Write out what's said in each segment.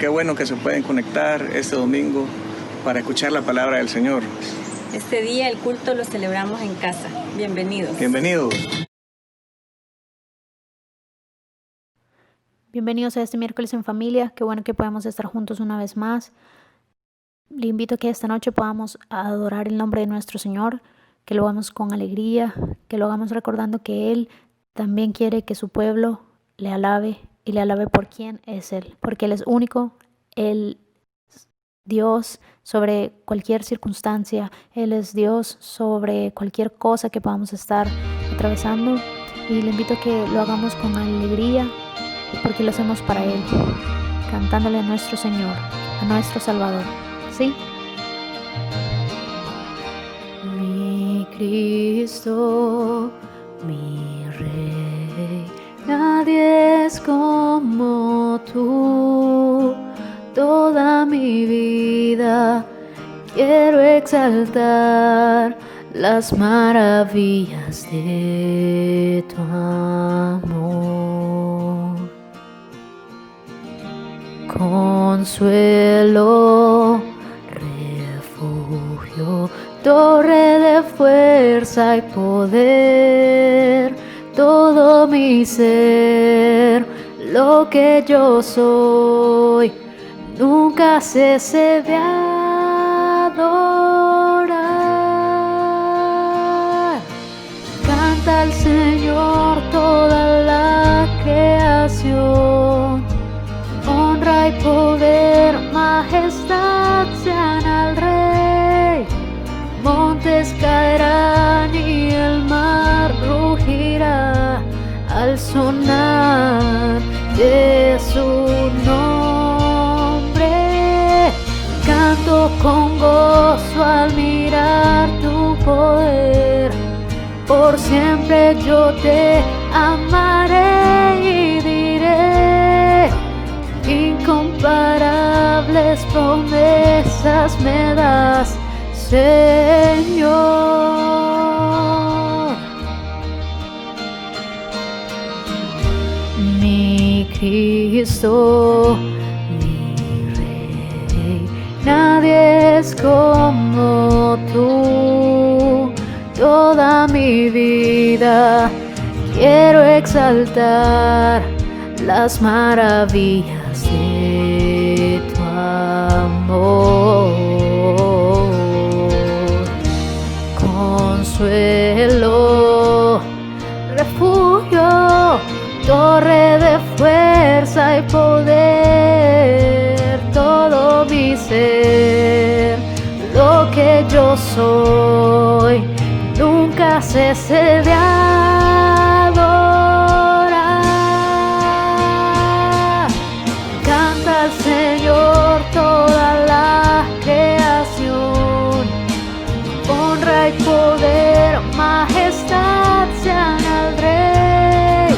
qué bueno que se pueden conectar este domingo para escuchar la palabra del Señor. Este día el culto lo celebramos en casa. Bienvenidos. Bienvenidos. Bienvenidos a este miércoles en familia. Qué bueno que podemos estar juntos una vez más. Le invito a que esta noche podamos adorar el nombre de nuestro Señor, que lo hagamos con alegría, que lo hagamos recordando que Él también quiere que su pueblo le alabe y le alabe por quién es Él, porque Él es único, Él es Dios sobre cualquier circunstancia, Él es Dios sobre cualquier cosa que podamos estar atravesando, y le invito a que lo hagamos con alegría, porque lo hacemos para Él, cantándole a nuestro Señor, a nuestro Salvador. ¿Sí? Mi Cristo, mi Rey, nadie es como tú. Toda mi vida quiero exaltar las maravillas de tu amor. Consuelo, refugio, torre de fuerza y poder, todo mi ser, lo que yo soy, nunca cese de adorar. Canta al Señor toda la creación, honra y poder, majestad sean al Rey. Montes caerán y el mar rugirá al sonar de su nombre. Canto con gozo al mirar tu poder, por siempre yo te amaré y diré, incomparables promesas me das, Señor. Mi Cristo, mi Rey, nadie es como tú. Toda mi vida quiero exaltar las maravillas de tu amor. Consuelo, refugio, torre de fuerza y poder, todo mi ser, lo que yo soy, nunca cese de adorar. Canta al Señor toda la creación, honra y poder, majestad sean al Rey.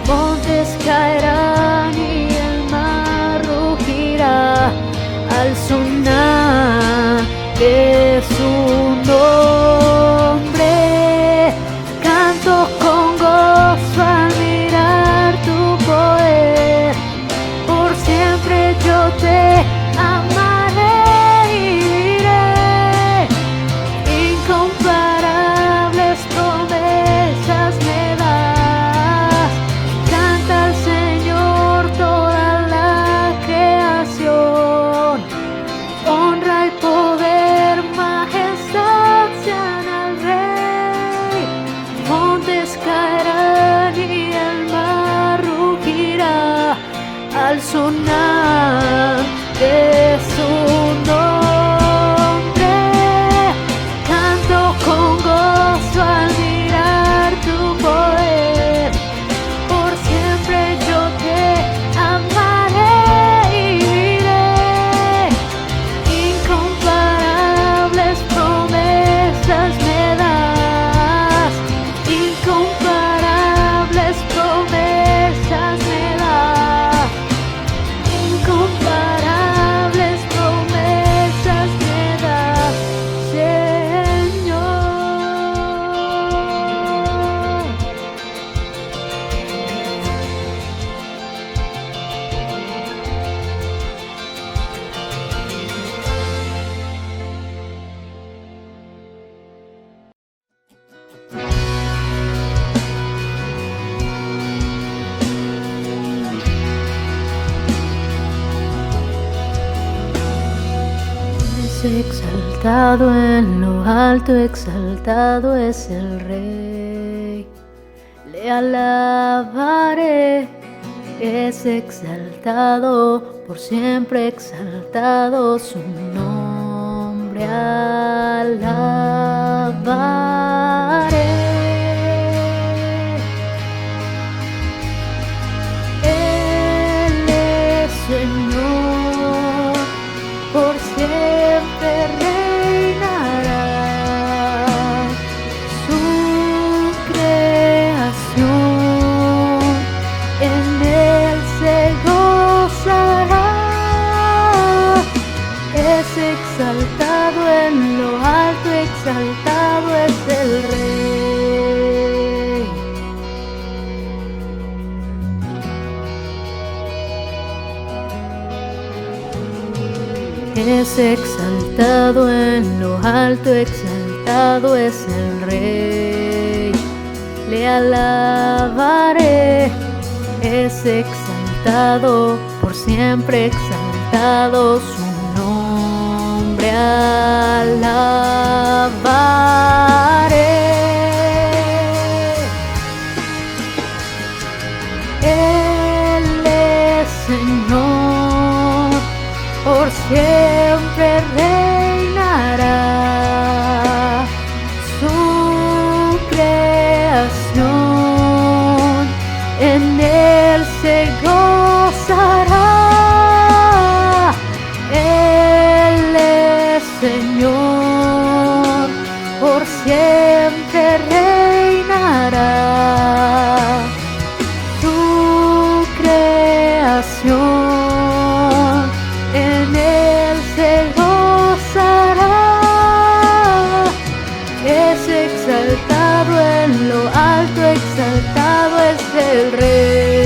Montes caerán y el mar rugirá al sonar de su nombre. Canto con gozo al mirar tu poder, por siempre yo te amaré y diré, incomparables promesas me das. Canta al Señor toda la creación, honra y poder, majestad sean al Rey. Montes caerán y el mar rugirá al sonar de su nombre. Canto con gozo al mirar tu poder, por siempre yo te amaré y diré, incomparables promesas me das, incomparables promesas me das, incomparables Es exaltado en lo alto, exaltado es el Rey. Le alabaré, es exaltado, por siempre exaltado su nombre alabaré. Él es Señor, por siempre reinará. Su creación en él se gozará. Es exaltado en lo alto, exaltado es el Rey. Es exaltado en lo alto, exaltado es el Rey. Le alabaré, es exaltado, por siempre exaltado su nombre alabaré. Él es Señor, por siempre reinará. Su creación en él se gozará. Él es Señor, por siempre reinará. Su creación en él se gozará. Es exaltado en lo alto, exaltado es el Rey.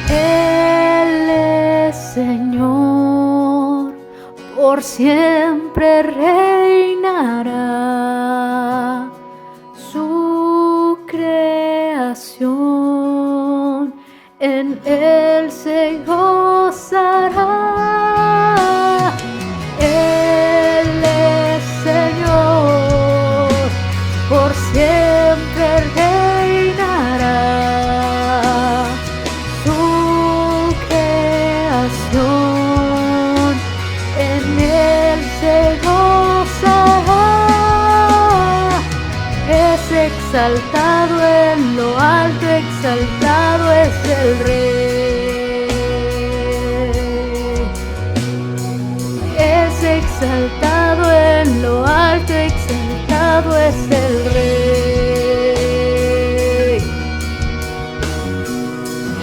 Él es Señor, por siempre reinará. Su creación en él se gozará. Él es Señor, por siempre reinará. Su creación en él se gozará. Es exaltado en lo alto, exaltado es el Rey. Es exaltado en lo alto, exaltado es el Rey.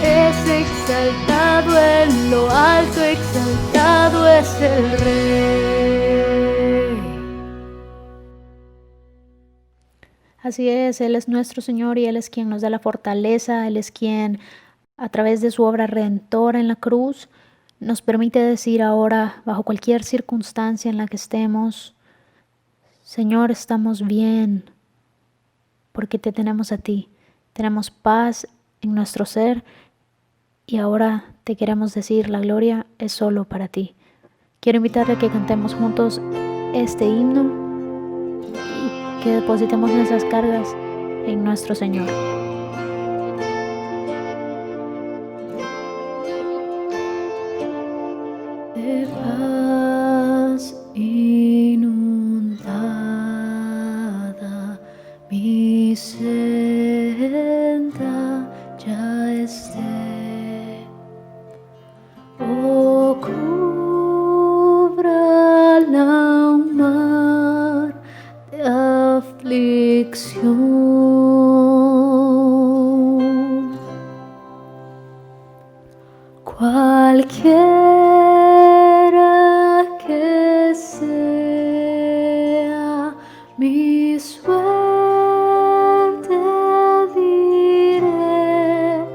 Es exaltado en lo alto, exaltado es el Rey. Así es, Él es nuestro Señor y Él es quien nos da la fortaleza, Él es quien a través de su obra redentora en la cruz nos permite decir ahora, bajo cualquier circunstancia en la que estemos, Señor, estamos bien porque te tenemos a ti, tenemos paz en nuestro ser y ahora te queremos decir, la gloria es solo para ti. Quiero invitarle a que cantemos juntos este himno y que depositemos nuestras cargas en nuestro Señor. De paz inundada mi senda ya esté. Oh, cúbrala un mar de aflicción. Cualquiera que sea mi suerte, diré,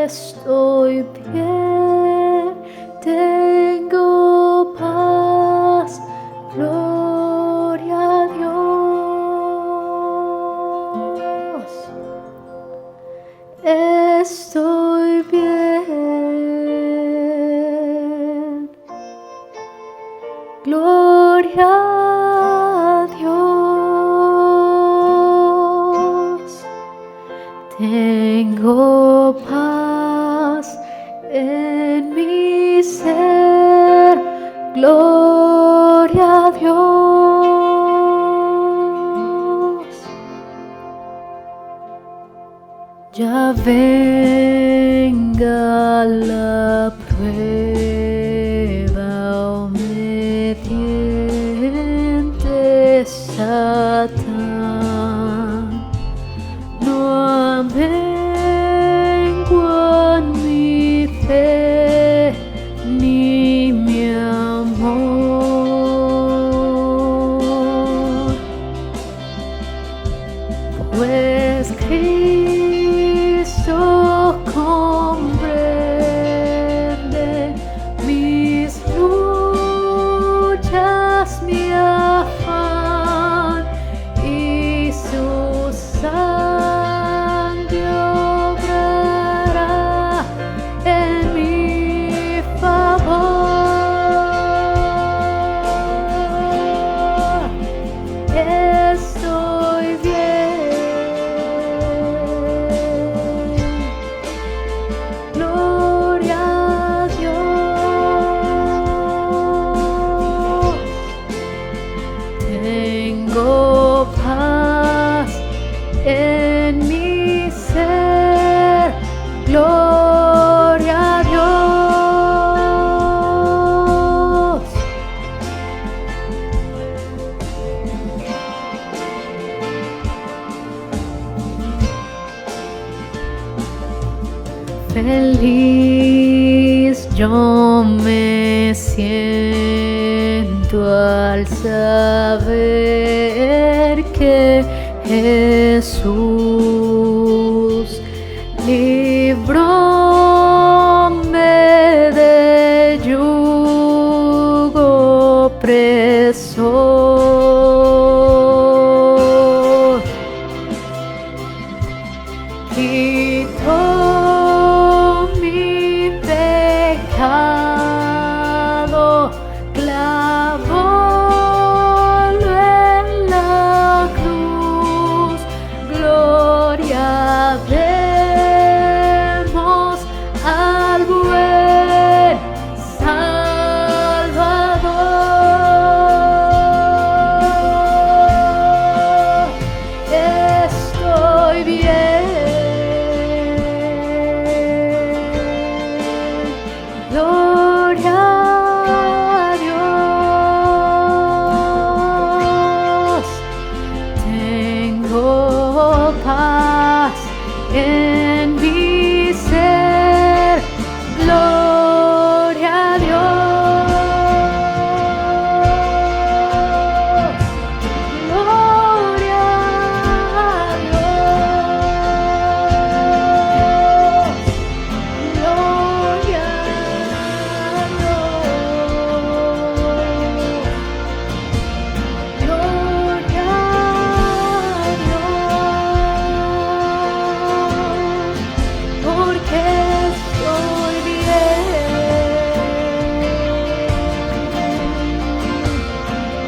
estoy bien, tengo paz, gloria estoy bien. Gloria a Dios. Tengo paz en mi ser. Gloria a Dios. Ya venga la prueba o me tiente Satán, no amenguan mi fe ni mi amor, pues Cristo comprende mis luchas, mi afán, y su sangre obrará en mi favor. Estoy bien. Gloria a Dios. Tengo paz en mi ser. Gloria a Dios. Feliz yo me siento al saber que Jesús libróme de yugo opresor. Quitó mi pecado, clavólo en la cruz. Gloria demos al buen Salvador. Estoy bien. Gloria a Dios. Tengo paz en mi ser. Gloria a Dios. Gloria a Dios. Gloria a Dios. Gloria a Dios. Porque estoy bien.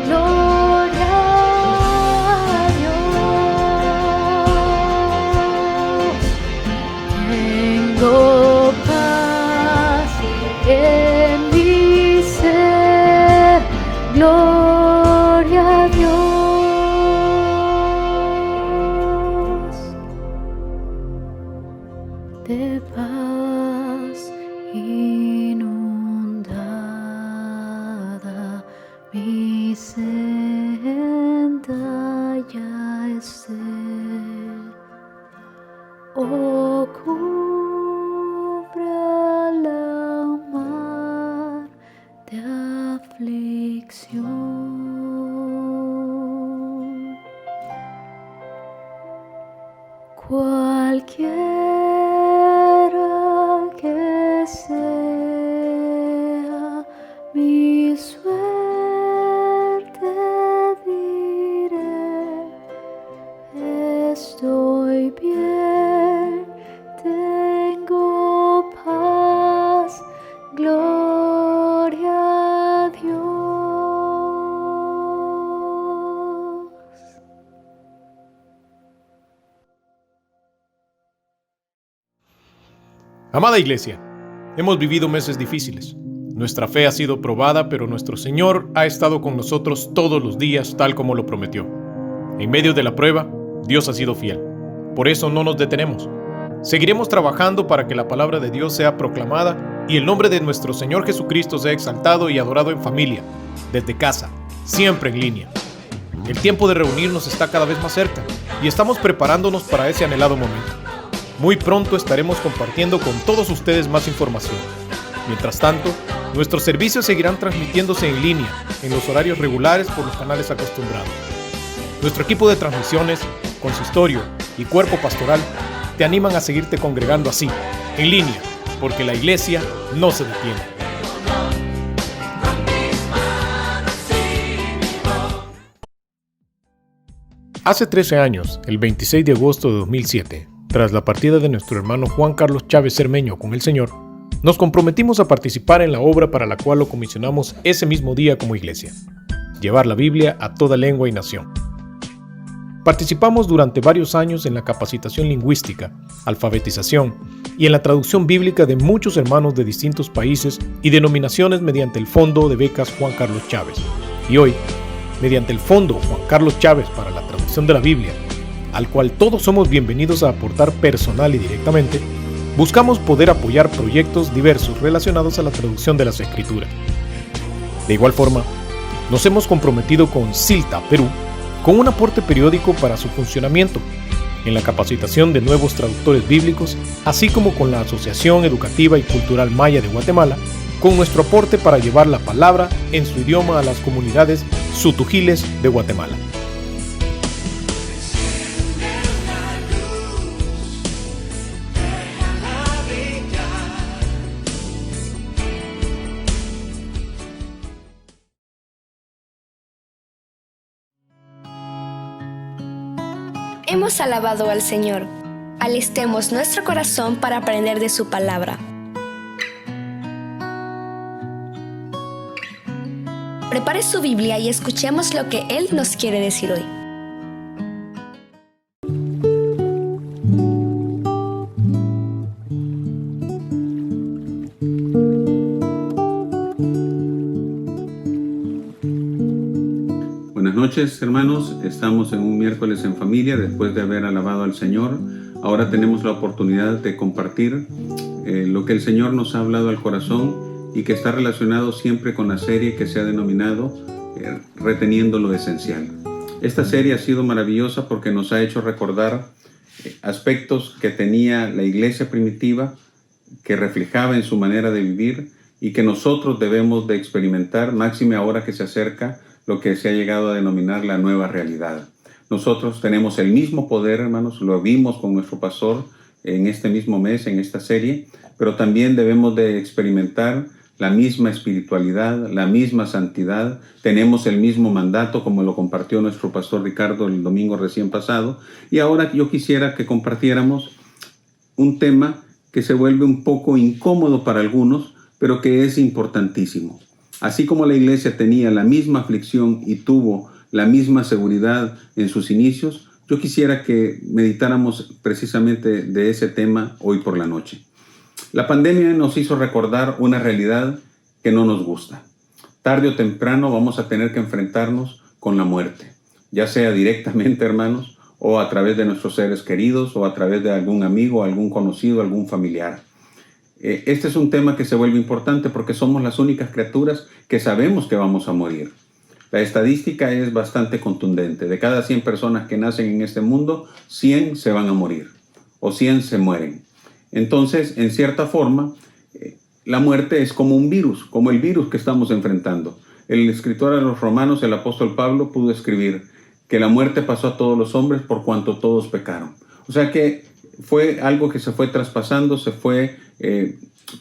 Gloria a Dios. Tengo paz en mi ser. Gloria a Dios. De paz inundada mi senda ya esté. Oh, cubra la mar de aflicción. Cualquiera que sea mi suerte, diré, Amada Iglesia, hemos vivido meses difíciles. Nuestra fe ha sido probada, pero nuestro Señor ha estado con nosotros todos los días, tal como lo prometió. En medio de la prueba, Dios ha sido fiel. Por eso no nos detenemos. Seguiremos trabajando para que la palabra de Dios sea proclamada y el nombre de nuestro Señor Jesucristo sea exaltado y adorado en familia, desde casa, siempre en línea. El tiempo de reunirnos está cada vez más cerca y estamos preparándonos para ese anhelado momento. Muy pronto estaremos compartiendo con todos ustedes más información. Mientras tanto, nuestros servicios seguirán transmitiéndose en línea, en los horarios regulares por los canales acostumbrados. Nuestro equipo de transmisiones, consistorio y cuerpo pastoral te animan a seguirte congregando así, en línea, porque la iglesia no se detiene. Hace 13 años, el 26 de agosto de 2007, tras la partida de nuestro hermano Juan Carlos Chávez Cermeño con el Señor, nos comprometimos a participar en la obra para la cual lo comisionamos ese mismo día como iglesia: llevar la Biblia a toda lengua y nación. Participamos durante varios años en la capacitación lingüística, alfabetización y en la traducción bíblica de muchos hermanos de distintos países y denominaciones mediante el Fondo de Becas Juan Carlos Chávez. Y hoy, mediante el Fondo Juan Carlos Chávez para la traducción de la Biblia, al cual todos somos bienvenidos a aportar personal y directamente, buscamos poder apoyar proyectos diversos relacionados a la traducción de las Escrituras. De igual forma, nos hemos comprometido con CILTA Perú con un aporte periódico para su funcionamiento, en la capacitación de nuevos traductores bíblicos, así como con la Asociación Educativa y Cultural Maya de Guatemala, con nuestro aporte para llevar la palabra en su idioma a las comunidades sutujiles de Guatemala. Hemos alabado al Señor. Alistemos nuestro corazón para aprender de su palabra. Prepare su Biblia y escuchemos lo que Él nos quiere decir hoy. Buenas noches, hermanos. Estamos en un miércoles en familia después de haber alabado al Señor. Ahora tenemos la oportunidad de compartir lo que el Señor nos ha hablado al corazón y que está relacionado siempre con la serie que se ha denominado Reteniendo lo Esencial. Esta serie ha sido maravillosa porque nos ha hecho recordar aspectos que tenía la iglesia primitiva, que reflejaba en su manera de vivir y que nosotros debemos de experimentar, máxime ahora que se acerca lo que se ha llegado a denominar la nueva realidad. Nosotros tenemos el mismo poder, hermanos, lo vimos con nuestro pastor en este mismo mes, en esta serie, pero también debemos de experimentar la misma espiritualidad, la misma santidad. Tenemos el mismo mandato, como lo compartió nuestro pastor Ricardo el domingo recién pasado. Y ahora yo quisiera que compartiéramos un tema que se vuelve un poco incómodo para algunos, pero que es importantísimo. Así como la iglesia tenía la misma aflicción y tuvo la misma seguridad en sus inicios, yo quisiera que meditáramos precisamente de ese tema hoy por la noche. La pandemia nos hizo recordar una realidad que no nos gusta. Tarde o temprano vamos a tener que enfrentarnos con la muerte, ya sea directamente, hermanos, o a través de nuestros seres queridos, o a través de algún amigo, algún conocido, algún familiar. Este es un tema que se vuelve importante porque somos las únicas criaturas que sabemos que vamos a morir. La estadística es bastante contundente. De cada 100 personas que nacen en este mundo, 100 se van a morir o 100 se mueren. Entonces, en cierta forma, la muerte es como un virus, como el virus que estamos enfrentando. El escritor a los Romanos, el apóstol Pablo, pudo escribir que la muerte pasó a todos los hombres por cuanto todos pecaron. O sea que fue algo que se fue traspasando, se fue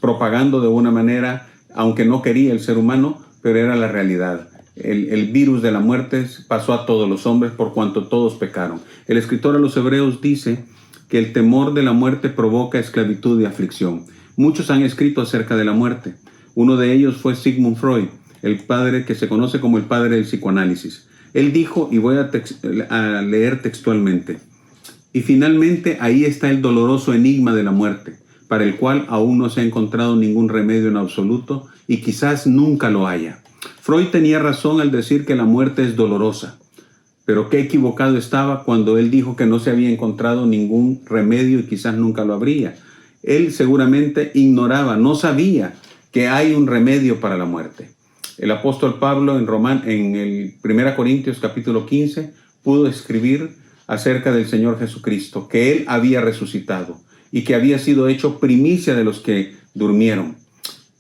propagando de una manera, aunque no quería el ser humano, pero era la realidad. El virus de la muerte pasó a todos los hombres por cuanto todos pecaron. El escritor a los Hebreos dice que el temor de la muerte provoca esclavitud y aflicción. Muchos han escrito acerca de la muerte. Uno de ellos fue Sigmund Freud, el padre que se conoce como el padre del psicoanálisis. Él dijo, y voy a leer textualmente: y finalmente ahí está el doloroso enigma de la muerte. para el cual aún no se ha encontrado ningún remedio en absoluto y quizás nunca lo haya. Freud tenía razón al decir que la muerte es dolorosa, pero qué equivocado estaba cuando él dijo que no se había encontrado ningún remedio y quizás nunca lo habría. Él seguramente ignoraba, no sabía que hay un remedio para la muerte. El apóstol Pablo en el 1 Corintios capítulo 15 pudo escribir acerca del Señor Jesucristo, que Él había resucitado y que había sido hecho primicia de los que durmieron.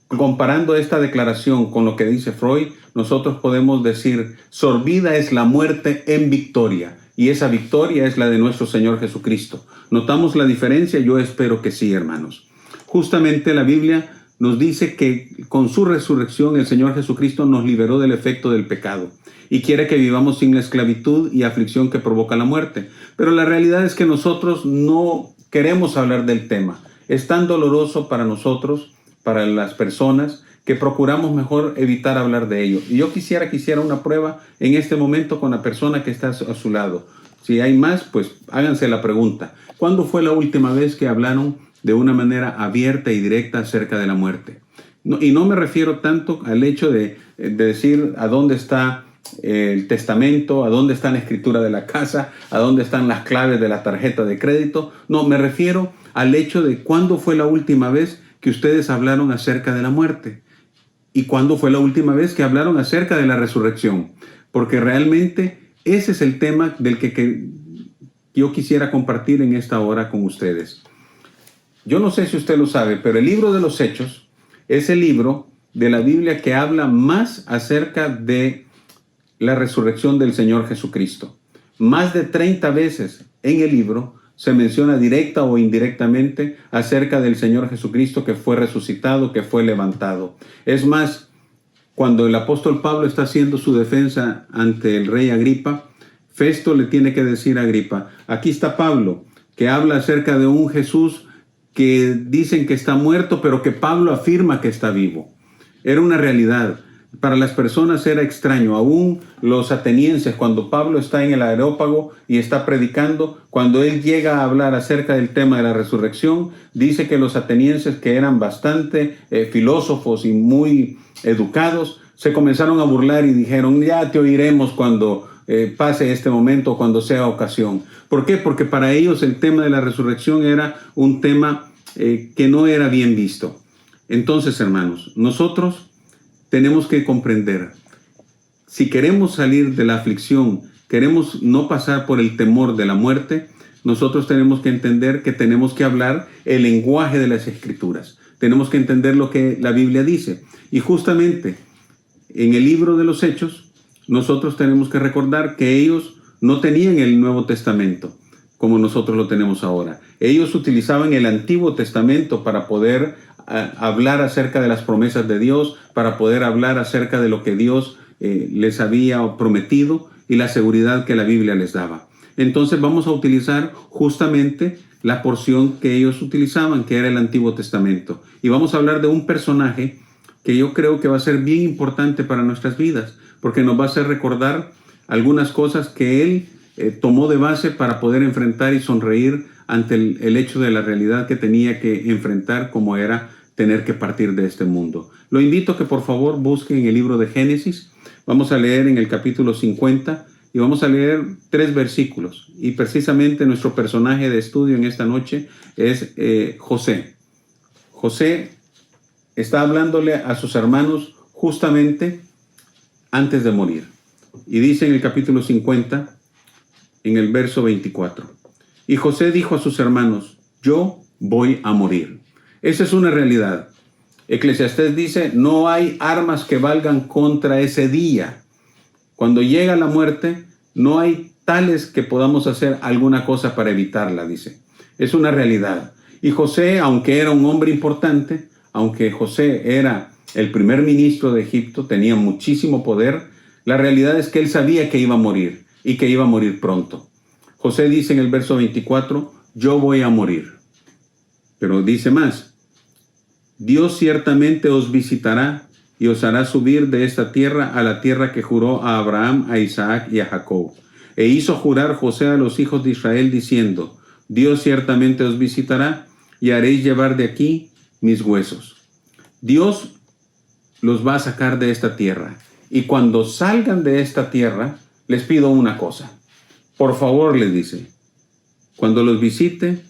Comparando esta declaración con lo que dice Freud, nosotros podemos decir, sorbida es la muerte en victoria, y esa victoria es la de nuestro Señor Jesucristo. ¿Notamos la diferencia? Yo espero que sí, hermanos. Justamente la Biblia nos dice que con su resurrección el Señor Jesucristo nos liberó del efecto del pecado y quiere que vivamos sin la esclavitud y aflicción que provoca la muerte. Pero la realidad es que nosotros no queremos hablar del tema. Es tan doloroso para nosotros, para las personas, que procuramos mejor evitar hablar de ello. Y yo quisiera una prueba en este momento con la persona que está a su lado. Si hay más, pues háganse la pregunta. ¿Cuándo fue la última vez que hablaron de una manera abierta y directa acerca de la muerte? Y no me refiero tanto al hecho de decir a dónde está el testamento, a dónde está la escritura de la casa, a dónde están las claves de la tarjeta de crédito. No, me refiero al hecho de cuándo fue la última vez que ustedes hablaron acerca de la muerte y cuándo fue la última vez que hablaron acerca de la resurrección, porque realmente ese es el tema del que yo quisiera compartir en esta hora con ustedes. Yo no sé si usted lo sabe, pero el libro de los Hechos es el libro de la Biblia que habla más acerca de la resurrección del Señor Jesucristo. Más de 30 veces en el libro se menciona directa o indirectamente acerca del Señor Jesucristo que fue resucitado, que fue levantado. Es más, cuando el apóstol Pablo está haciendo su defensa ante el rey Agripa, Festo le tiene que decir a Agripa, aquí está Pablo, que habla acerca de un Jesús que dicen que está muerto, pero que Pablo afirma que está vivo. Era una realidad. Para las personas era extraño, aún los atenienses, cuando Pablo está en el Areópago y está predicando, cuando él llega a hablar acerca del tema de la resurrección, dice que los atenienses, que eran bastante filósofos y muy educados, se comenzaron a burlar y dijeron, ya te oiremos cuando pase este momento, cuando sea ocasión. ¿Por qué? Porque para ellos el tema de la resurrección era un tema que no era bien visto. Entonces, hermanos, nosotros tenemos que comprender, si queremos salir de la aflicción, queremos no pasar por el temor de la muerte, nosotros tenemos que entender que tenemos que hablar el lenguaje de las Escrituras. Tenemos que entender lo que la Biblia dice. Y justamente en el libro de los Hechos, nosotros tenemos que recordar que ellos no tenían el Nuevo Testamento como nosotros lo tenemos ahora. Ellos utilizaban el Antiguo Testamento para poder hablar acerca de las promesas de Dios, para poder hablar acerca de lo que Dios les había prometido y la seguridad que la Biblia les daba. Entonces vamos a utilizar justamente la porción que ellos utilizaban, que era el Antiguo Testamento. Y vamos a hablar de un personaje que yo creo que va a ser bien importante para nuestras vidas, porque nos va a hacer recordar algunas cosas que él tomó de base para poder enfrentar y sonreír ante el hecho de la realidad que tenía que enfrentar, como era tener que partir de este mundo. Lo invito a que por favor busquen en el libro de Génesis. Vamos a leer en el capítulo 50 y vamos a leer 3 versículos. Y precisamente nuestro personaje de estudio en esta noche es José. José está hablándole a sus hermanos justamente antes de morir. Y dice en el capítulo 50, en el verso 24, y José dijo a sus hermanos, yo voy a morir. Esa es una realidad. Eclesiastés dice, no hay armas que valgan contra ese día. Cuando llega la muerte, no hay tales que podamos hacer alguna cosa para evitarla, dice. Es una realidad. Y José, aunque era un hombre importante, aunque José era el primer ministro de Egipto, tenía muchísimo poder, la realidad es que él sabía que iba a morir y que iba a morir pronto. José dice en el verso 24, yo voy a morir. Pero dice más, Dios ciertamente os visitará y os hará subir de esta tierra a la tierra que juró a Abraham, a Isaac y a Jacob. E hizo jurar José a los hijos de Israel diciendo, Dios ciertamente os visitará y haréis llevar de aquí mis huesos. Dios los va a sacar de esta tierra. Y cuando salgan de esta tierra, les pido una cosa. Por favor, les dice, cuando los visite,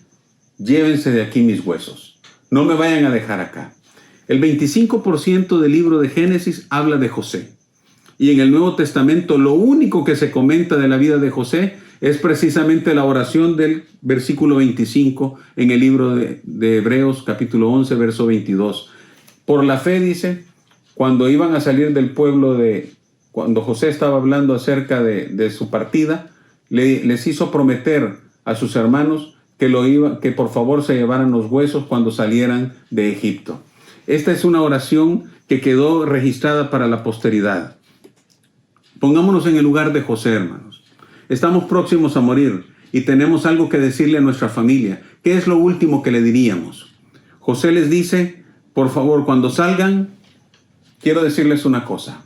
llévense de aquí mis huesos. No me vayan a dejar acá. El 25% del libro de Génesis habla de José. Y en el Nuevo Testamento lo único que se comenta de la vida de José es precisamente la oración del versículo 25 en el libro de Hebreos capítulo 11, verso 22. Por la fe, dice, cuando iban a salir del pueblo cuando José estaba hablando acerca de su partida, les hizo prometer a sus hermanos que por favor se llevaran los huesos cuando salieran de Egipto. Esta es una oración que quedó registrada para la posteridad. Pongámonos en el lugar de José, hermanos. Estamos próximos a morir y tenemos algo que decirle a nuestra familia. ¿Qué es lo último que le diríamos? José les dice, por favor, cuando salgan, quiero decirles una cosa.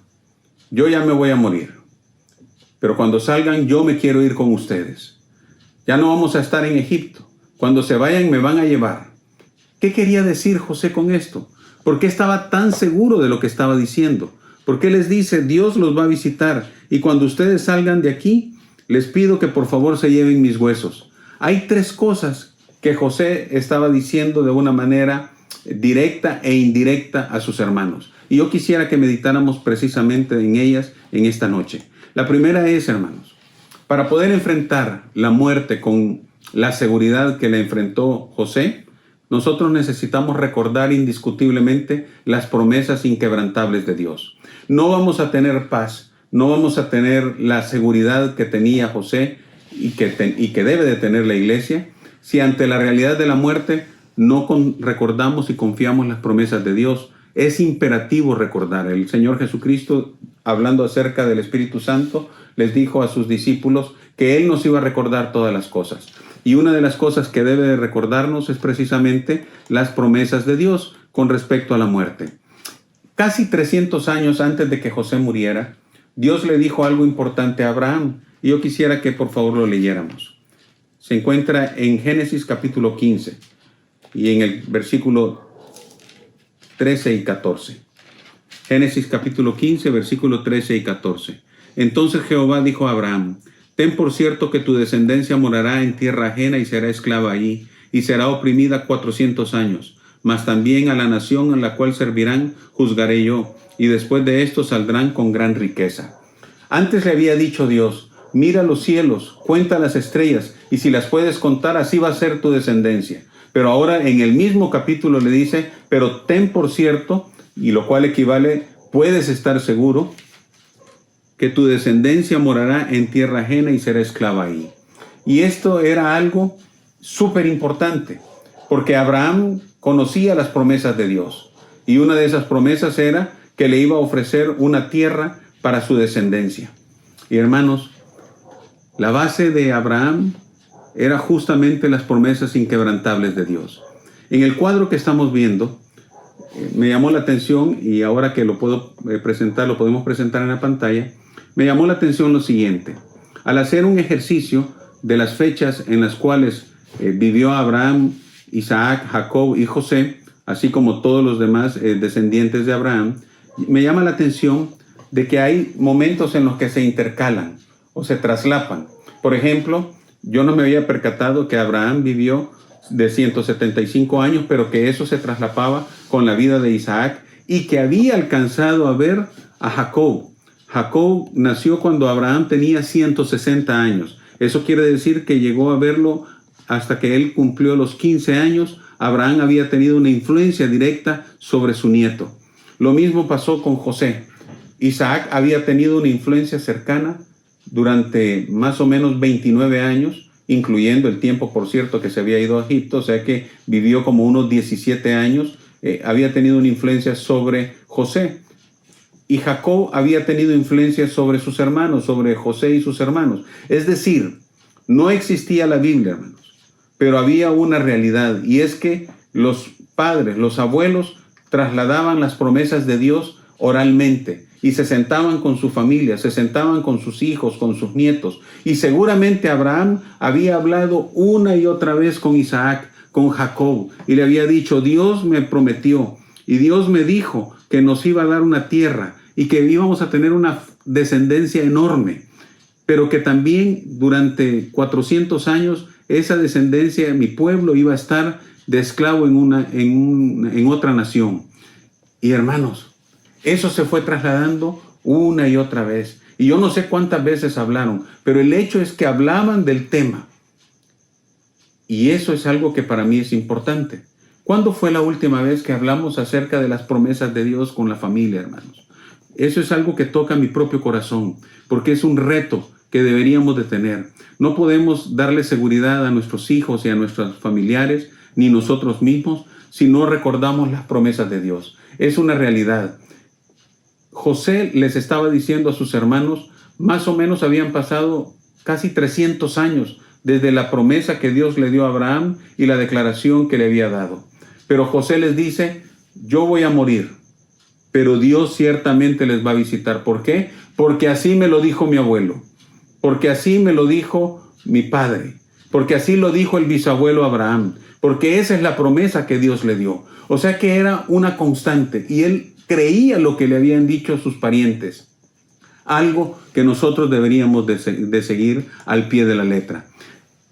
Yo ya me voy a morir, pero cuando salgan yo me quiero ir con ustedes. Ya no vamos a estar en Egipto. Cuando se vayan me van a llevar. ¿Qué quería decir José con esto? ¿Por qué estaba tan seguro de lo que estaba diciendo? ¿Por qué les dice, Dios los va a visitar y cuando ustedes salgan de aquí, les pido que por favor se lleven mis huesos? Hay tres cosas que José estaba diciendo de una manera directa e indirecta a sus hermanos. Y yo quisiera que meditáramos precisamente en ellas en esta noche. La primera es, hermanos, para poder enfrentar la muerte con la seguridad que le enfrentó José, nosotros necesitamos recordar indiscutiblemente las promesas inquebrantables de Dios. No vamos a tener paz, no vamos a tener la seguridad que tenía José y que debe de tener la iglesia si ante la realidad de la muerte no recordamos y confiamos en las promesas de Dios. Es imperativo recordar. El Señor Jesucristo, hablando acerca del Espíritu Santo, les dijo a sus discípulos que Él nos iba a recordar todas las cosas. Y una de las cosas que debe de recordarnos es precisamente las promesas de Dios con respecto a la muerte. Casi 300 años antes de que José muriera, Dios le dijo algo importante a Abraham. Y yo quisiera que por favor lo leyéramos. Se encuentra en Génesis capítulo 15 y en el versículo 13 y 14. Génesis capítulo 15, versículo 13 y 14. Entonces Jehová dijo a Abraham, ten por cierto que tu descendencia morará en tierra ajena y será esclava allí, y será oprimida 400 años. Mas también a la nación en la cual servirán juzgaré yo, y después de esto saldrán con gran riqueza. Antes le había dicho Dios, mira los cielos, cuenta las estrellas, y si las puedes contar, así va a ser tu descendencia. Pero ahora en el mismo capítulo le dice, pero ten por cierto, y lo cual equivale, puedes estar seguro, que tu descendencia morará en tierra ajena y será esclava ahí. Y esto era algo súper importante, porque Abraham conocía las promesas de Dios. Y una de esas promesas era que le iba a ofrecer una tierra para su descendencia. Y hermanos, la base de Abraham era justamente las promesas inquebrantables de Dios. En el cuadro que estamos viendo, me llamó la atención, y ahora que lo puedo presentar, lo podemos presentar en la pantalla, me llamó la atención lo siguiente. Al hacer un ejercicio de las fechas en las cuales vivió Abraham, Isaac, Jacob y José, así como todos los demás descendientes de Abraham, me llama la atención de que hay momentos en los que se intercalan o se traslapan. Por ejemplo, yo no me había percatado que Abraham vivió de 175 años, pero que eso se traslapaba con la vida de Isaac y que había alcanzado a ver a Jacob. Jacob nació cuando Abraham tenía 160 años. Eso quiere decir que llegó a verlo hasta que él cumplió los 15 años. Abraham había tenido una influencia directa sobre su nieto. Lo mismo pasó con José. Isaac había tenido una influencia cercana durante más o menos 29 años, incluyendo el tiempo, por cierto, que se había ido a Egipto, o sea que vivió como unos 17 años, había tenido una influencia sobre José. Y Jacob había tenido influencia sobre sus hermanos, sobre José y sus hermanos. Es decir, no existía la Biblia, hermanos, pero había una realidad, y es que los padres, los abuelos, trasladaban las promesas de Dios oralmente, y se sentaban con su familia, se sentaban con sus hijos, con sus nietos. Y seguramente Abraham había hablado una y otra vez con Isaac, con Jacob y le había dicho, Dios me prometió y Dios me dijo que nos iba a dar una tierra y que íbamos a tener una descendencia enorme, pero que también durante 400 años esa descendencia, mi pueblo, iba a estar de esclavo en otra nación. Y hermanos, eso se fue trasladando una y otra vez. Y yo no sé cuántas veces hablaron, pero el hecho es que hablaban del tema. Y eso es algo que para mí es importante. ¿Cuándo fue la última vez que hablamos acerca de las promesas de Dios con la familia, hermanos? Eso es algo que toca mi propio corazón, porque es un reto que deberíamos de tener. No podemos darle seguridad a nuestros hijos y a nuestros familiares, ni nosotros mismos, si no recordamos las promesas de Dios. Es una realidad. José les estaba diciendo a sus hermanos, más o menos habían pasado casi 300 años desde la promesa que Dios le dio a Abraham y la declaración que le había dado. Pero José les dice, yo voy a morir, pero Dios ciertamente les va a visitar. ¿Por qué? Porque así me lo dijo mi abuelo, porque así me lo dijo mi padre, porque así lo dijo el bisabuelo Abraham, porque esa es la promesa que Dios le dio. O sea que era una constante y él creía lo que le habían dicho sus parientes, algo que nosotros deberíamos de seguir al pie de la letra.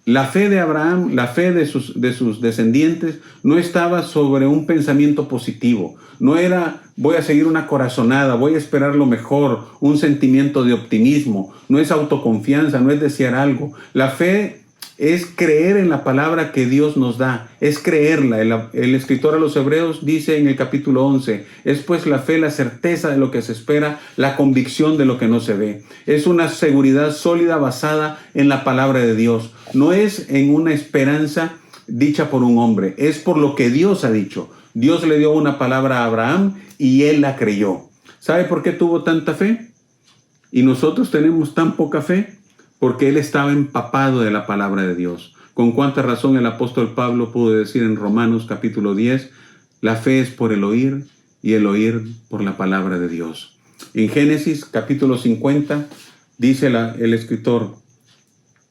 La fe de Abraham, la fe de sus descendientes, no estaba sobre un pensamiento positivo. No era, voy a seguir una corazonada, voy a esperar lo mejor, un sentimiento de optimismo. No es autoconfianza, no es desear algo. La fe es creer en la palabra que Dios nos da, es creerla. El escritor a los Hebreos dice en el capítulo 11, es pues la fe la certeza de lo que se espera, la convicción de lo que no se ve. Es una seguridad sólida basada en la palabra de Dios. No es en una esperanza dicha por un hombre, es por lo que Dios ha dicho. Dios le dio una palabra a Abraham y él la creyó. ¿Sabe por qué tuvo tanta fe? Y nosotros tenemos tan poca fe. Porque él estaba empapado de la palabra de Dios. Con cuánta razón el apóstol Pablo pudo decir en Romanos capítulo 10, la fe es por el oír y el oír por la palabra de Dios. En Génesis capítulo 50 dice el escritor,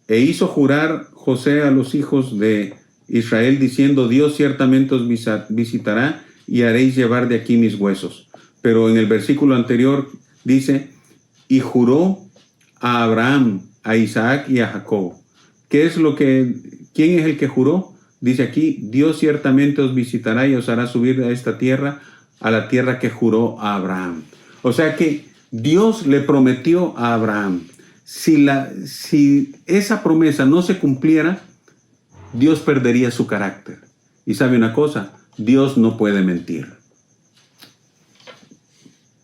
e hizo jurar José a los hijos de Israel diciendo, Dios ciertamente os visitará y haréis llevar de aquí mis huesos. Pero en el versículo anterior dice, y juró a Abraham, a Isaac y a Jacob. ¿Quién es el que juró? Dice aquí, Dios ciertamente os visitará y os hará subir a esta tierra, a la tierra que juró a Abraham. O sea que Dios le prometió a Abraham. Si esa promesa no se cumpliera, Dios perdería su carácter. Y sabe una cosa, Dios no puede mentir.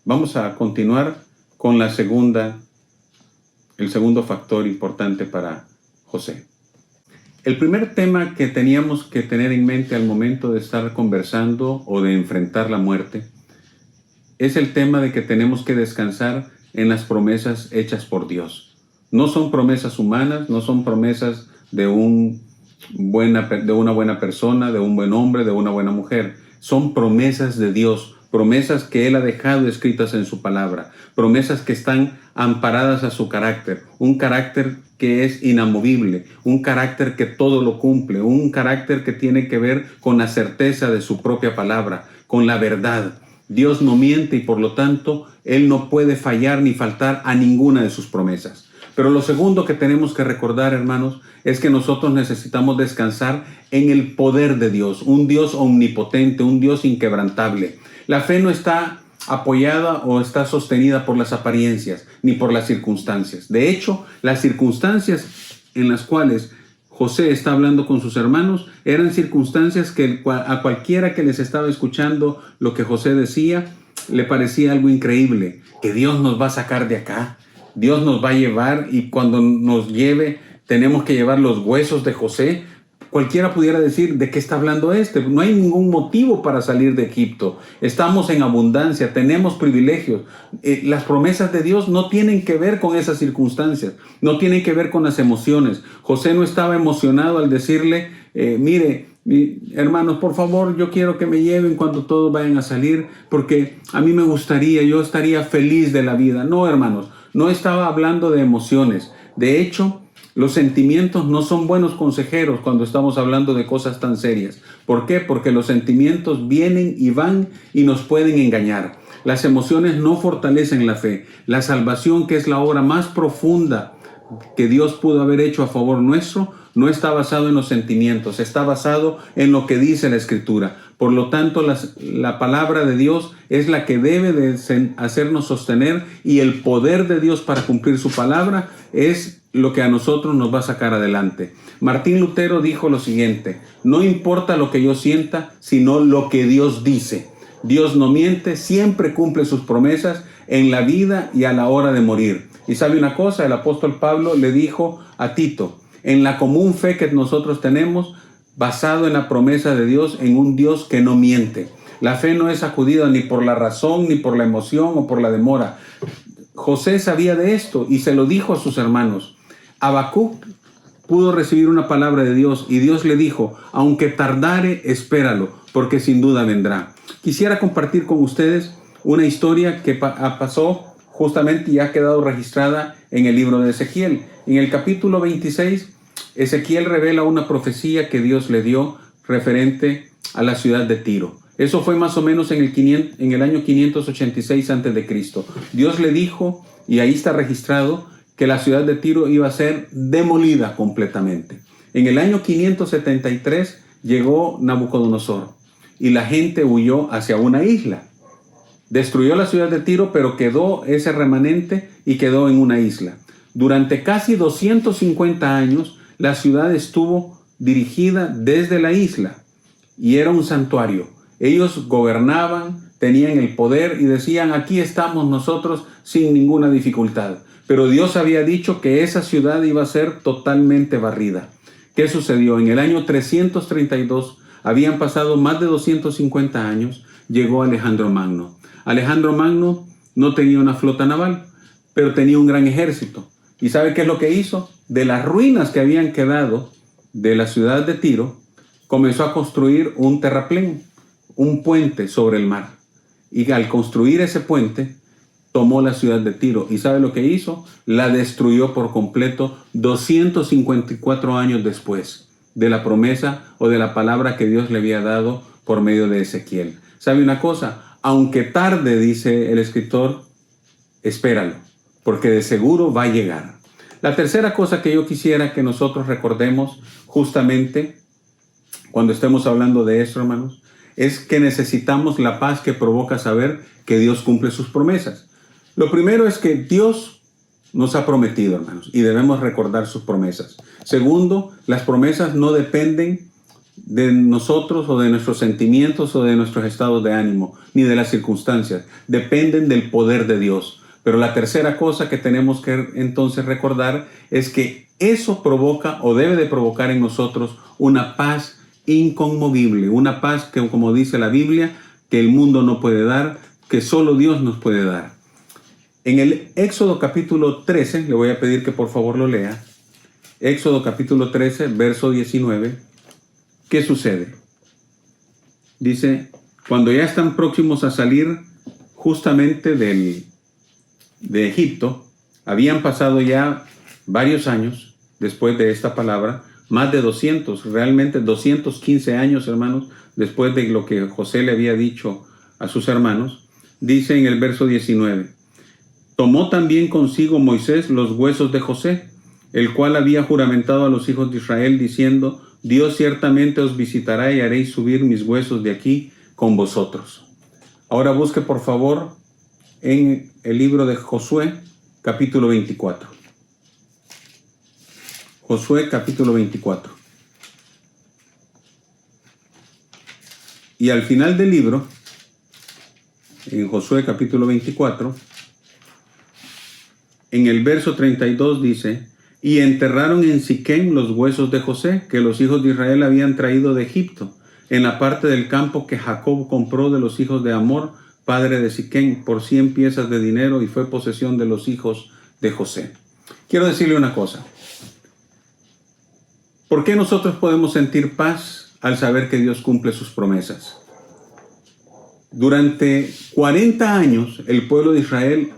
Vamos a continuar con el segundo factor importante para José. El primer tema que teníamos que tener en mente al momento de estar conversando o de enfrentar la muerte es el tema de que tenemos que descansar en las promesas hechas por Dios. No son promesas humanas, no son promesas de una buena persona, de un buen hombre, de una buena mujer. Son promesas de Dios, promesas que Él ha dejado escritas en su palabra, promesas que están amparadas a su carácter, un carácter que es inamovible, un carácter que todo lo cumple, un carácter que tiene que ver con la certeza de su propia palabra, con la verdad. Dios no miente y por lo tanto Él no puede fallar ni faltar a ninguna de sus promesas. Pero lo segundo que tenemos que recordar, hermanos, es que nosotros necesitamos descansar en el poder de Dios, un Dios omnipotente, un Dios inquebrantable. La fe no está apoyada o está sostenida por las apariencias ni por las circunstancias. De hecho, las circunstancias en las cuales José está hablando con sus hermanos eran circunstancias que a cualquiera que les estaba escuchando lo que José decía le parecía algo increíble, que Dios nos va a sacar de acá, Dios nos va a llevar y cuando nos lleve tenemos que llevar los huesos de José. Cualquiera pudiera decir, ¿de qué está hablando este? No hay ningún motivo para salir de Egipto. Estamos en abundancia, tenemos privilegios. Las promesas de Dios no tienen que ver con esas circunstancias, no tienen que ver con las emociones. José no estaba emocionado al decirle, mire, hermanos, por favor, yo quiero que me lleven cuando todos vayan a salir, porque a mí me gustaría, yo estaría feliz de la vida. No, hermanos, no estaba hablando de emociones. De hecho, Los sentimientos no son buenos consejeros cuando estamos hablando de cosas tan serias. ¿Por qué? Porque los sentimientos vienen y van y nos pueden engañar. Las emociones no fortalecen la fe. La salvación, que es la obra más profunda que Dios pudo haber hecho a favor nuestro, no está basado en los sentimientos, está basado en lo que dice la Escritura. Por lo tanto, la palabra de Dios es la que debe de hacernos sostener, y el poder de Dios para cumplir su palabra es lo que a nosotros nos va a sacar adelante. Martín Lutero dijo lo siguiente: no importa lo que yo sienta, sino lo que Dios dice. Dios no miente, siempre cumple sus promesas en la vida y a la hora de morir. Y sabe una cosa, el apóstol Pablo le dijo a Tito, en la común fe que nosotros tenemos, basado en la promesa de Dios, en un Dios que no miente. La fe no es sacudida ni por la razón, ni por la emoción o por la demora. José sabía de esto y se lo dijo a sus hermanos. Habacuc pudo recibir una palabra de Dios y Dios le dijo: aunque tardare, espéralo, porque sin duda vendrá. Quisiera compartir con ustedes una historia que pasó justamente y ha quedado registrada en el libro de Ezequiel. En el capítulo 26, Ezequiel revela una profecía que Dios le dio referente a la ciudad de Tiro. Eso fue más o menos en el año 586 a.C. Dios le dijo, y ahí está registrado, que la ciudad de Tiro iba a ser demolida completamente. En el año 573 llegó Nabucodonosor y la gente huyó hacia una isla. Destruyó la ciudad de Tiro, pero quedó ese remanente y quedó en una isla. Durante casi 250 años, la ciudad estuvo dirigida desde la isla y era un santuario. Ellos gobernaban, tenían el poder y decían: aquí estamos nosotros sin ninguna dificultad. Pero Dios había dicho que esa ciudad iba a ser totalmente barrida. ¿Qué sucedió? En el año 332, habían pasado más de 250 años, llegó Alejandro Magno. Alejandro Magno no tenía una flota naval, pero tenía un gran ejército. ¿Y sabe qué es lo que hizo? De las ruinas que habían quedado de la ciudad de Tiro, comenzó a construir un terraplén, un puente sobre el mar. Y al construir ese puente, tomó la ciudad de Tiro. ¿Y sabe lo que hizo? La destruyó por completo 254 años después de la promesa o de la palabra que Dios le había dado por medio de Ezequiel. ¿Sabe una cosa? Aunque tarde, dice el escritor, espéralo, porque de seguro va a llegar. La tercera cosa que yo quisiera que nosotros recordemos justamente cuando estemos hablando de esto, hermanos, es que necesitamos la paz que provoca saber que Dios cumple sus promesas. Lo primero es que Dios nos ha prometido, hermanos, y debemos recordar sus promesas. Segundo, las promesas no dependen de nosotros o de nuestros sentimientos o de nuestros estados de ánimo, ni de las circunstancias. Dependen del poder de Dios. Pero la tercera cosa que tenemos que entonces recordar es que eso provoca o debe de provocar en nosotros una paz inconmovible, una paz que, como dice la Biblia, que el mundo no puede dar, que solo Dios nos puede dar. En el Éxodo capítulo 13, le voy a pedir que por favor lo lea. Éxodo capítulo 13, verso 19. ¿Qué sucede? Dice: cuando ya están próximos a salir justamente de Egipto, habían pasado ya varios años después de esta palabra, más de 200, realmente 215 años, hermanos, después de lo que José le había dicho a sus hermanos. Dice en el verso 19: tomó también consigo Moisés los huesos de José, el cual había juramentado a los hijos de Israel, diciendo: Dios ciertamente os visitará y haréis subir mis huesos de aquí con vosotros. Ahora busque por favor en el libro de Josué, capítulo 24. Josué, capítulo 24. Y al final del libro, en Josué, capítulo 24, en el verso 32 dice: y enterraron en Siquem los huesos de José, que los hijos de Israel habían traído de Egipto, en la parte del campo que Jacob compró de los hijos de Amor, padre de Siquem, por 100 piezas de dinero, y fue posesión de los hijos de José. Quiero decirle una cosa. ¿Por qué nosotros podemos sentir paz al saber que Dios cumple sus promesas? Durante 40 años, el pueblo de Israel,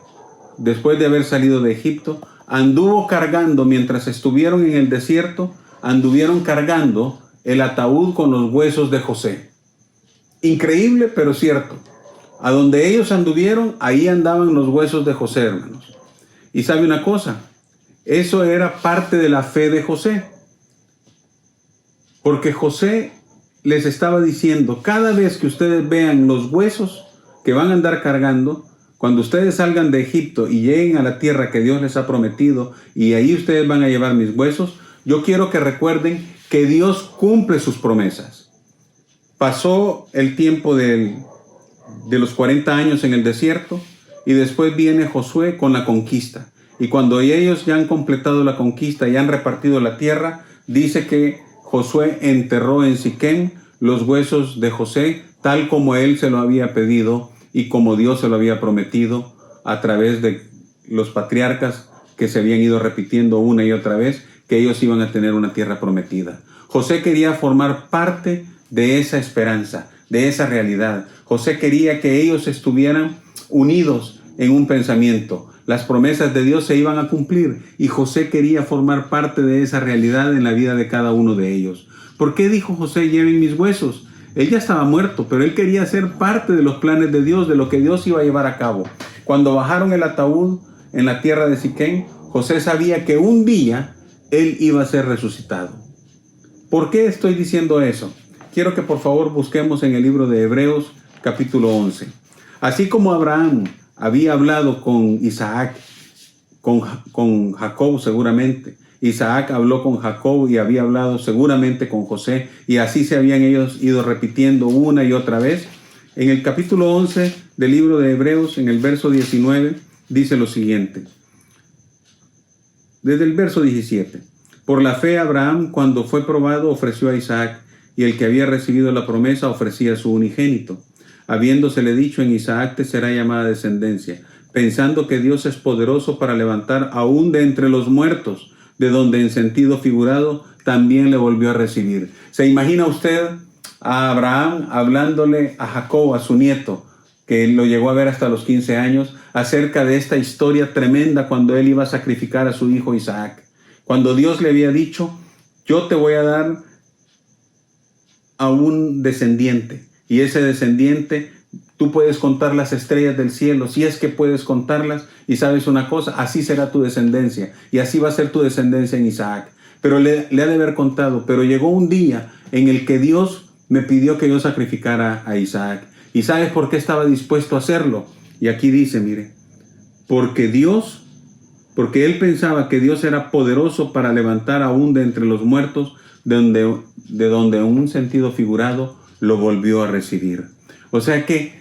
después de haber salido de Egipto, anduvo cargando, mientras estuvieron en el desierto, anduvieron cargando el ataúd con los huesos de José. Increíble, pero cierto. A donde ellos anduvieron, ahí andaban los huesos de José, hermanos. Y sabe una cosa, eso era parte de la fe de José. Porque José les estaba diciendo, cada vez que ustedes vean los huesos que van a andar cargando, cuando ustedes salgan de Egipto y lleguen a la tierra que Dios les ha prometido, y ahí ustedes van a llevar mis huesos, yo quiero que recuerden que Dios cumple sus promesas. Pasó el tiempo de los 40 años en el desierto, y después viene Josué con la conquista. Y cuando ellos ya han completado la conquista y han repartido la tierra, dice que Josué enterró en Siquem los huesos de José, tal como él se lo había pedido y como Dios se lo había prometido a través de los patriarcas que se habían ido repitiendo una y otra vez, que ellos iban a tener una tierra prometida. José quería formar parte de esa esperanza, de esa realidad. José quería que ellos estuvieran unidos en un pensamiento. Las promesas de Dios se iban a cumplir y José quería formar parte de esa realidad en la vida de cada uno de ellos. ¿Por qué dijo José, lleven mis huesos? Él ya estaba muerto, pero él quería ser parte de los planes de Dios, de lo que Dios iba a llevar a cabo. Cuando bajaron el ataúd en la tierra de Siquem, José sabía que un día él iba a ser resucitado. ¿Por qué estoy diciendo eso? Quiero que por favor busquemos en el libro de Hebreos capítulo 11. Así como Abraham había hablado con Isaac, con Jacob seguramente. Isaac habló con Jacob y había hablado seguramente con José, y así se habían ellos ido repitiendo una y otra vez. En el capítulo 11 del libro de Hebreos, en el verso 19, dice lo siguiente. Desde el verso 17. Por la fe Abraham, cuando fue probado, ofreció a Isaac, y el que había recibido la promesa ofrecía a su unigénito, habiéndosele dicho, en Isaac te será llamada descendencia, pensando que Dios es poderoso para levantar aún de entre los muertos, de donde en sentido figurado también le volvió a recibir. ¿Se imagina usted a Abraham hablándole a Jacob, a su nieto, que lo llegó a ver hasta los 15 años, acerca de esta historia tremenda cuando él iba a sacrificar a su hijo Isaac? Cuando Dios le había dicho, yo te voy a dar a un descendiente, y ese descendiente, tú puedes contar las estrellas del cielo, si es que puedes contarlas, y sabes una cosa, así será tu descendencia, y así va a ser tu descendencia en Isaac. Pero le ha de haber contado, pero llegó un día en el que Dios me pidió que yo sacrificara a Isaac. ¿Y sabes por qué estaba dispuesto a hacerlo? Y aquí dice, mire, porque él pensaba que Dios era poderoso para levantar aún de entre los muertos, de donde en un sentido figurado lo volvió a recibir. O sea que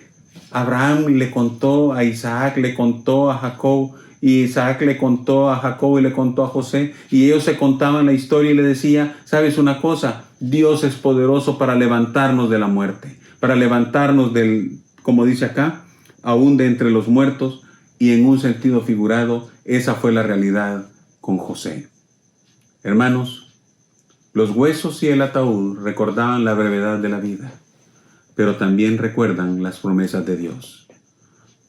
Abraham le contó a Isaac, le contó a Jacob, y Isaac le contó a Jacob y le contó a José, y ellos se contaban la historia y le decía, ¿sabes una cosa? Dios es poderoso para levantarnos de la muerte, para levantarnos como dice acá, aún de entre los muertos, y en un sentido figurado, esa fue la realidad con José. Hermanos, los huesos y el ataúd recordaban la brevedad de la vida, pero también recuerdan las promesas de Dios.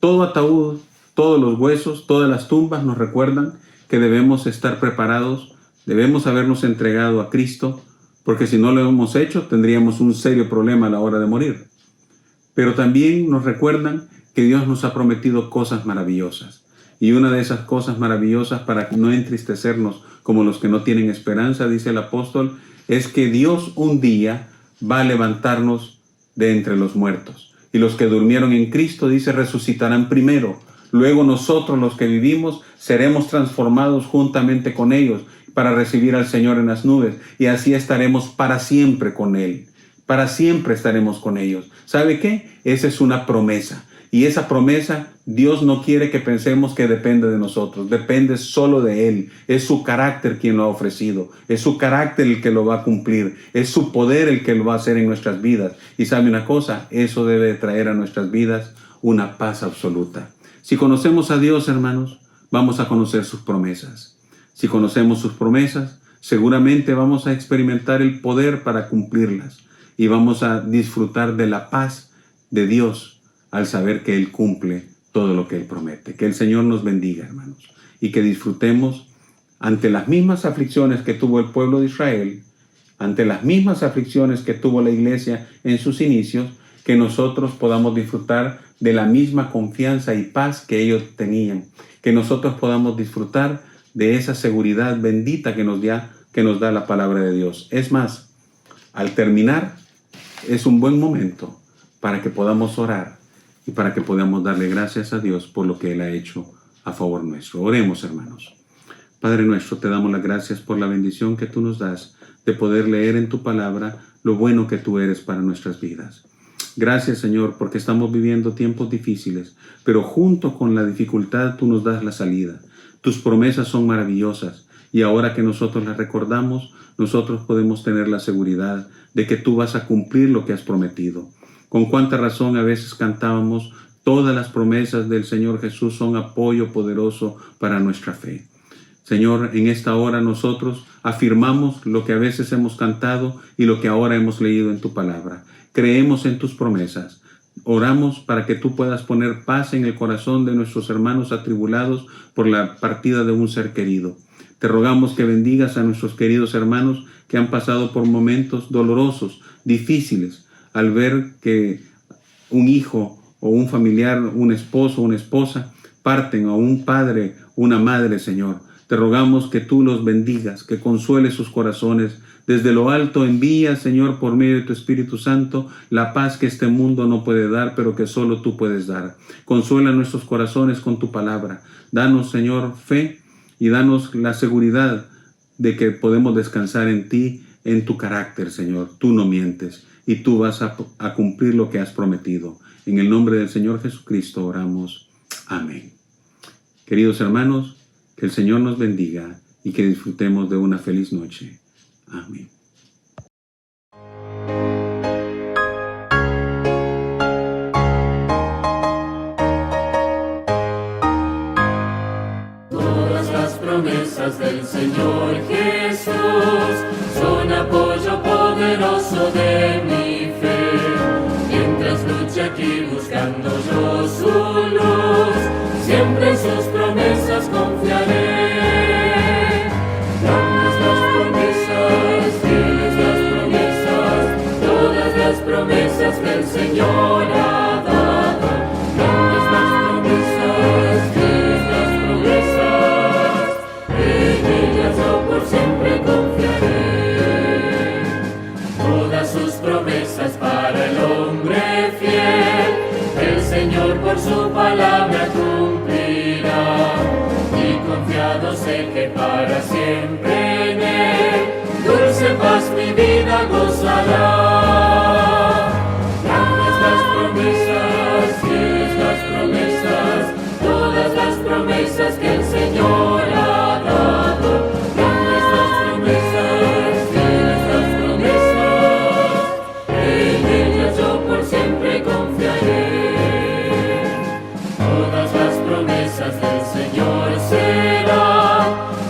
Todo ataúd, todos los huesos, todas las tumbas nos recuerdan que debemos estar preparados, debemos habernos entregado a Cristo, porque si no lo hemos hecho, tendríamos un serio problema a la hora de morir. Pero también nos recuerdan que Dios nos ha prometido cosas maravillosas. Y una de esas cosas maravillosas, para no entristecernos como los que no tienen esperanza, dice el apóstol, es que Dios un día va a levantarnos de entre los muertos. Y los que durmieron en Cristo, dice, resucitarán primero. Luego nosotros, los que vivimos, seremos transformados juntamente con ellos para recibir al Señor en las nubes. Y así estaremos para siempre con Él. Para siempre estaremos con ellos. ¿Sabe qué? Esa es una promesa. Y esa promesa, Dios no quiere que pensemos que depende de nosotros. Depende solo de Él. Es su carácter quien lo ha ofrecido. Es su carácter el que lo va a cumplir. Es su poder el que lo va a hacer en nuestras vidas. Y sabe una cosa, eso debe traer a nuestras vidas una paz absoluta. Si conocemos a Dios, hermanos, vamos a conocer sus promesas. Si conocemos sus promesas, seguramente vamos a experimentar el poder para cumplirlas. Y vamos a disfrutar de la paz de Dios al saber que Él cumple todo lo que Él promete. Que el Señor nos bendiga, hermanos. y que disfrutemos ante las mismas aflicciones que tuvo el pueblo de Israel, ante las mismas aflicciones que tuvo la iglesia en sus inicios, que nosotros podamos disfrutar de la misma confianza y paz que ellos tenían, que nosotros podamos disfrutar de esa seguridad bendita que nos da la palabra de Dios. Es más, al terminar, es un buen momento para que podamos orar y para que podamos darle gracias a Dios por lo que Él ha hecho a favor nuestro. Oremos, hermanos. Padre nuestro, te damos las gracias por la bendición que tú nos das de poder leer en tu palabra lo bueno que tú eres para nuestras vidas. Gracias, Señor, porque estamos viviendo tiempos difíciles, pero junto con la dificultad tú nos das la salida. Tus promesas son maravillosas y ahora que nosotros las recordamos, nosotros podemos tener la seguridad de que tú vas a cumplir lo que has prometido. Con cuánta razón a veces cantábamos: todas las promesas del Señor Jesús son apoyo poderoso para nuestra fe. Señor, en esta hora nosotros afirmamos lo que a veces hemos cantado y lo que ahora hemos leído en tu palabra. Creemos en tus promesas. Oramos para que tú puedas poner paz en el corazón de nuestros hermanos atribulados por la partida de un ser querido. Te rogamos que bendigas a nuestros queridos hermanos que han pasado por momentos dolorosos, difíciles, al ver que un hijo o un familiar, un esposo o una esposa parten, o un padre, una madre, Señor. Te rogamos que tú los bendigas, que consueles sus corazones. Desde lo alto envía, Señor, por medio de tu Espíritu Santo, la paz que este mundo no puede dar, pero que solo tú puedes dar. Consuela nuestros corazones con tu palabra. Danos, Señor, fe y danos la seguridad de que podemos descansar en ti, en tu carácter, Señor. Tú no mientes y tú vas a cumplir lo que has prometido. En el nombre del Señor Jesucristo oramos. Amén. Queridos hermanos, que el Señor nos bendiga y que disfrutemos de una feliz noche. Amén. Todas las promesas del Señor Jesús son apoyo poderoso de mi fe. Mientras luche aquí buscando yo su luz, siempre en sus promesas confiaré. Grandes las promesas, fieles las promesas, todas las promesas que el Señor ha dado. Grandes las promesas, fieles las promesas, en ellas yo por siempre confiaré. Todas sus promesas para el hombre fiel, el Señor por su palabra cumplirá, y confiado sé que para siempre en Él dulce paz mi vida gozará. Grandes las promesas, fieles las promesas, todas las promesas que el Señor ha dado. Grandes las promesas, fieles las promesas, en ellas yo por siempre confiaré. Todas las promesas del Señor serán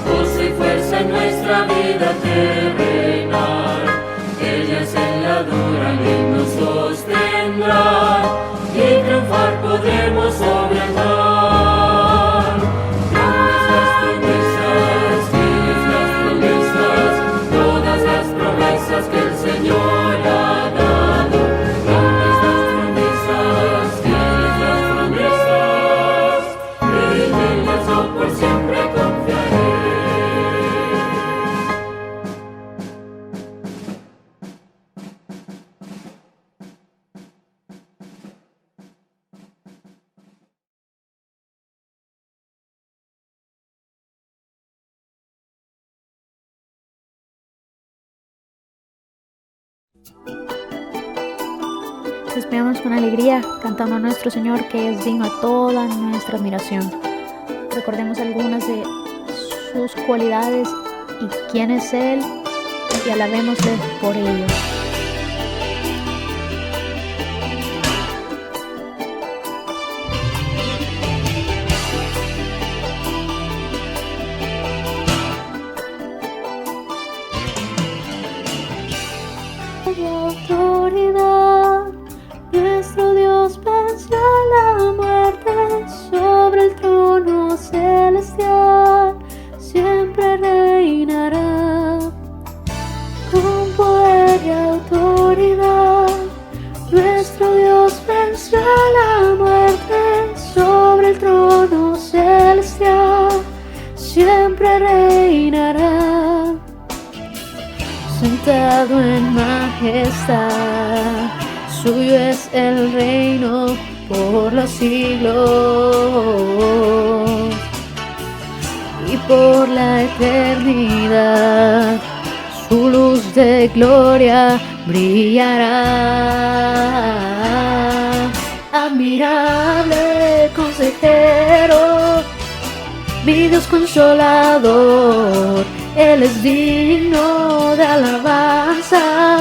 gozo y fuerza en nuestra vida terrenal. Ellas en la dura ley nos sostendrán y triunfar podremos sobre el mal. Grandes las promesas, fieles las promesas, todas las promesas que el Señor ha dado. Grandes las promesas, fieles las promesas, en ellas yo por siempre confiaré. Despedimos con alegría, cantando a nuestro Señor, que es digno de toda nuestra admiración. Recordemos algunas de sus cualidades y quién es Él, y alabémosle por ello. Autoridad, nuestro Dios venció la muerte sobre el trono celestial. sentado en majestad. Suyo es el reino por los siglos y por la eternidad. Su luz de gloria brillará. Admirable consejero, mi Dios consolador, Él es digno de alabanza,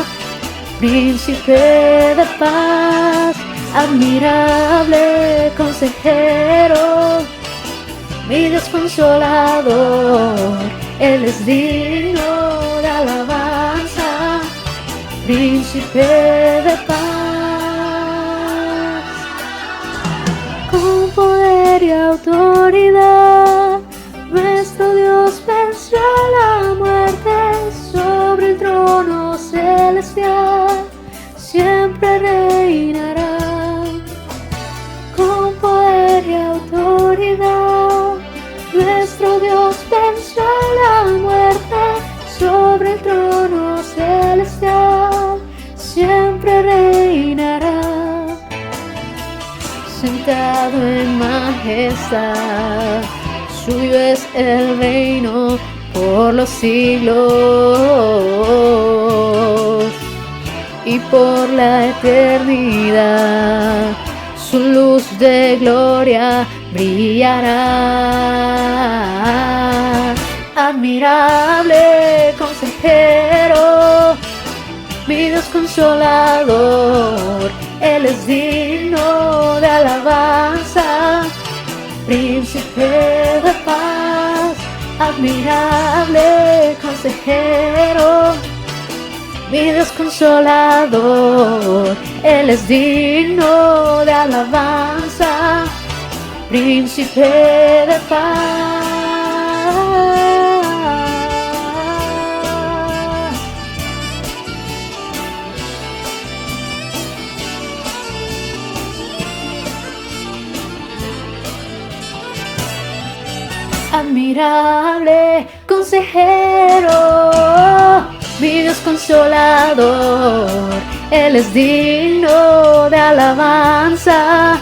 príncipe de paz. Admirable consejero, mi Dios consolador, Él es digno de alabanza, príncipe de paz. Con poder y autoridad, nuestro Dios venció la muerte. Sobre el trono celestial siempre reinará. Con poder y autoridad, nuestro Dios venció la muerte. Sobre el trono celestial siempre reinará. Sentado en majestad, suyo es el reino por los siglos y por la eternidad. Su luz de gloria brillará. Admirable consejero, mi Dios consolador, Él es digno de alabanza, príncipe de paz. Admirable consejero, mi Dios consolador, Él es digno de alabanza, príncipe de paz. Admirable consejero, mi Dios consolador, Él es digno de alabanza,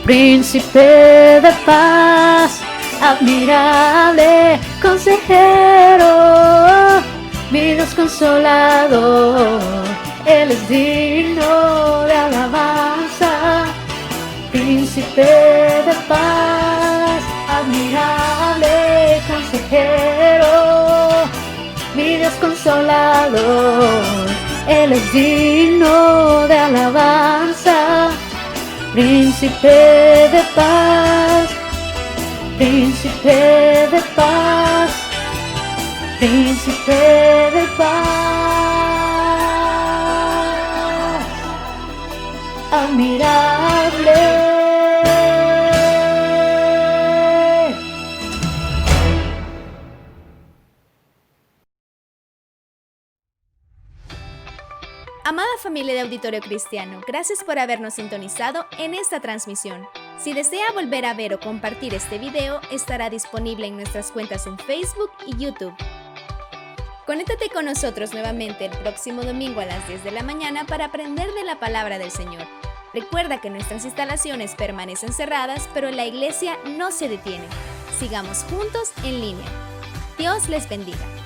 príncipe de paz. Admirable consejero, mi Dios consolador, Él es digno de alabanza, príncipe de paz. Admirable consejero, mi Dios consolador, Él es digno de alabanza, príncipe de paz, príncipe de paz, príncipe de paz. Admirable. Amada familia de Auditorio Cristiano, gracias por habernos sintonizado en esta transmisión. Si desea volver a ver o compartir este video, estará disponible en nuestras cuentas en Facebook y YouTube. Conéctate con nosotros nuevamente el próximo domingo a las 10 de la mañana para aprender de la palabra del Señor. Recuerda que nuestras instalaciones permanecen cerradas, pero la iglesia no se detiene. Sigamos juntos en línea. Dios les bendiga.